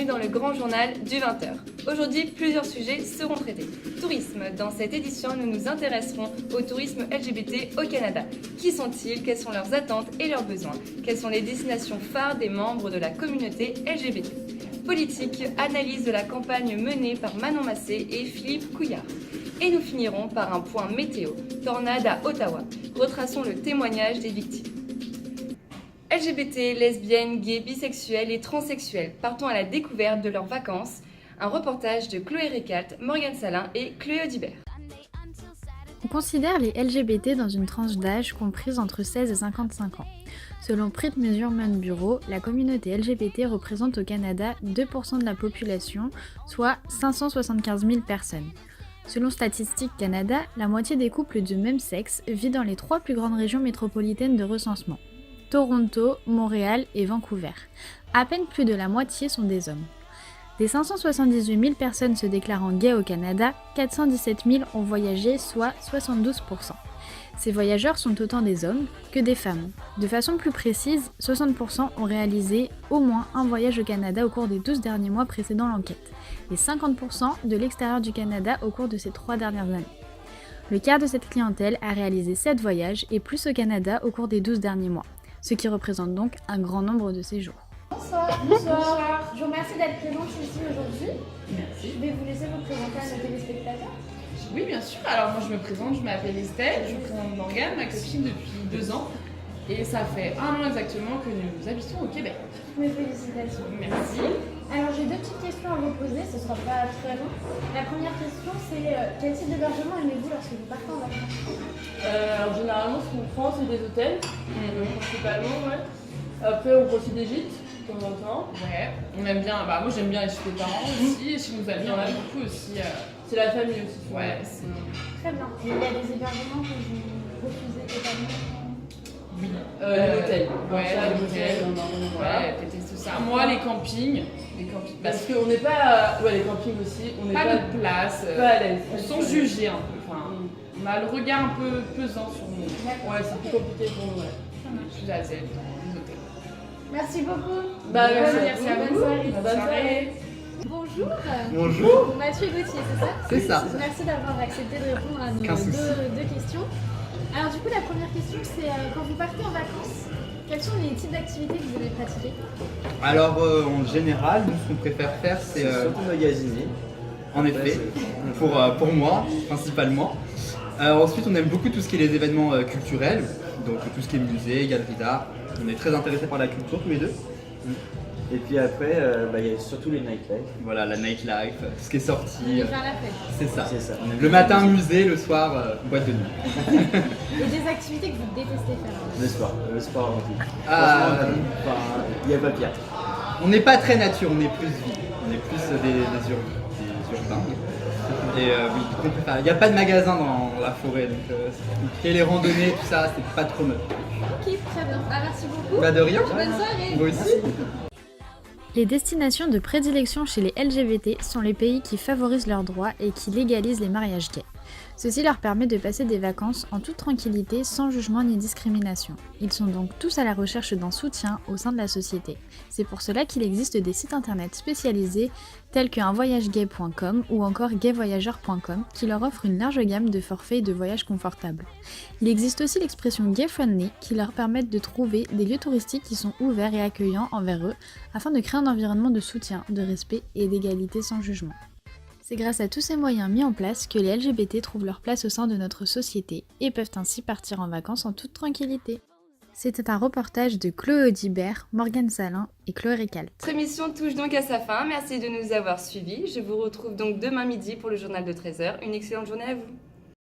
bienvenue dans le grand journal du 20h. Aujourd'hui, plusieurs sujets seront traités. Tourisme. Dans cette édition, nous nous intéresserons au tourisme LGBT au Canada. Qui sont-ils? Quelles sont leurs attentes et leurs besoins? Quelles sont les destinations phares des membres de la communauté LGBT? Politique. Analyse de la campagne menée par Manon Massé et Philippe Couillard. Et nous finirons par un point météo. Tornade à Ottawa. Retraçons le témoignage des victimes. LGBT, lesbiennes, gays, bisexuels et transsexuels, partons à la découverte de leurs vacances. Un reportage de Chloé Récalt, Morgane Salin et Chloé Audibert. On considère les LGBT dans une tranche d'âge comprise entre 16 et 55 ans. Selon Print Measurement Bureau, la communauté LGBT représente au Canada 2% de la population, soit 575 000 personnes. Selon Statistique Canada, la moitié des couples de même sexe vit dans les 3 plus grandes régions métropolitaines de recensement: Toronto, Montréal et Vancouver. À peine plus de la moitié sont des hommes. Des 578 000 personnes se déclarant gays au Canada, 417 000 ont voyagé, soit 72%. Ces voyageurs sont autant des hommes que des femmes. De façon plus précise, 60% ont réalisé au moins un voyage au Canada au cours des 12 derniers mois précédant l'enquête, et 50% de l'extérieur du Canada au cours de ces 3 dernières années. Le quart de cette clientèle a réalisé 7 voyages et plus au Canada au cours des 12 derniers mois, ce qui représente donc un grand nombre de séjours. Bonsoir. Bonsoir. Je vous remercie d'être présente ici aujourd'hui. Merci. Je vais vous laisser vous présenter à nos téléspectateurs. Oui, bien sûr. Alors, moi, je me présente, je m'appelle Estelle, je présente Morgane, ma copine, depuis 2 ans. Et ça fait 1 an exactement que nous habitons au Québec. Mes félicitations. Merci. Alors, j'ai 2 petites questions à vous poser, ce ne sera pas très long. La première question, c'est quel type d'hébergement aimez-vous lorsque vous partez en vacances? Alors généralement ce qu'on prend c'est des hôtels, principalement, ouais. Après on prend aussi des gîtes de temps en temps. Ouais, on aime bien. Bah, moi, j'aime bien aller chez les parents aussi, et chez nos amis, on a beaucoup aussi. C'est la famille aussi. souvent. Ouais, c'est. Très bien. Et il y a des hébergements que vous refusez totalement? Oui. L'hôtel. Ouais, Ça, l'hôtel. voilà. Ouais, déteste ça. Moi, les campings. Parce qu'on n'est pas. Ouais, les campings aussi, on n'est Pas pas, de place. pas à l'aise. On sont jugés un peu. Enfin, on a le regard un peu pesant sur nous. Ouais, c'est plus compliqué pour nous, ouais. Je suis à Z dans les hôtels. Merci beaucoup. Bah, Merci à Bonne vous. soirée. Bonne soirée. Bonjour. Bonjour. Mathieu Gauthier, c'est ça? C'est ça. Merci d'avoir accepté de répondre à nos Aucun souci. deux questions. Alors du coup, la première question, c'est quand vous partez en vacances, quels sont les types d'activités que vous allez pratiquer? Alors en général, nous ce qu'on préfère faire c'est surtout magasiner. en effet, pour moi principalement. Ensuite on aime beaucoup tout ce qui est les événements culturels, donc tout ce qui est musée, galerie d'art. On est très intéressés par la culture tous les deux. Et puis après, il y a surtout les nightlife. Voilà, la nightlife, tout ce qui est sorti. Vous allez faire la fête. C'est ça. C'est ça. Le matin musée, le soir boîte de nuit. Et des activités que vous détestez faire? Le sport avant tout. Ah, Franchement, il n'y a pas pire. On n'est pas très nature, on est plus vie. On est plus des urbains. Et oui, on préfère. Il n'y a pas de magasin dans la forêt, donc et les randonnées, tout ça, c'est pas trop notre. Ok, très bien. Ah, merci beaucoup. Bah de rien. Bonne soirée. Vous aussi. Les destinations de prédilection chez les LGBT sont les pays qui favorisent leurs droits et qui légalisent les mariages gays. Ceci leur permet de passer des vacances en toute tranquillité, sans jugement ni discrimination. Ils sont donc tous à la recherche d'un soutien au sein de la société. C'est pour cela qu'il existe des sites internet spécialisés tels que unvoyagegay.com ou encore gayvoyageur.com qui leur offrent une large gamme de forfaits et de voyages confortables. Il existe aussi l'expression gay-friendly qui leur permet de trouver des lieux touristiques qui sont ouverts et accueillants envers eux afin de créer un environnement de soutien, de respect et d'égalité sans jugement. C'est grâce à tous ces moyens mis en place que les LGBT trouvent leur place au sein de notre société et peuvent ainsi partir en vacances en toute tranquillité. C'était un reportage de Chloé Audibert, Morgane Salin et Chloé Récalt. Notre émission touche donc à sa fin. Merci de nous avoir suivis. Je vous retrouve donc demain midi pour le journal de 13h. Une excellente journée à vous.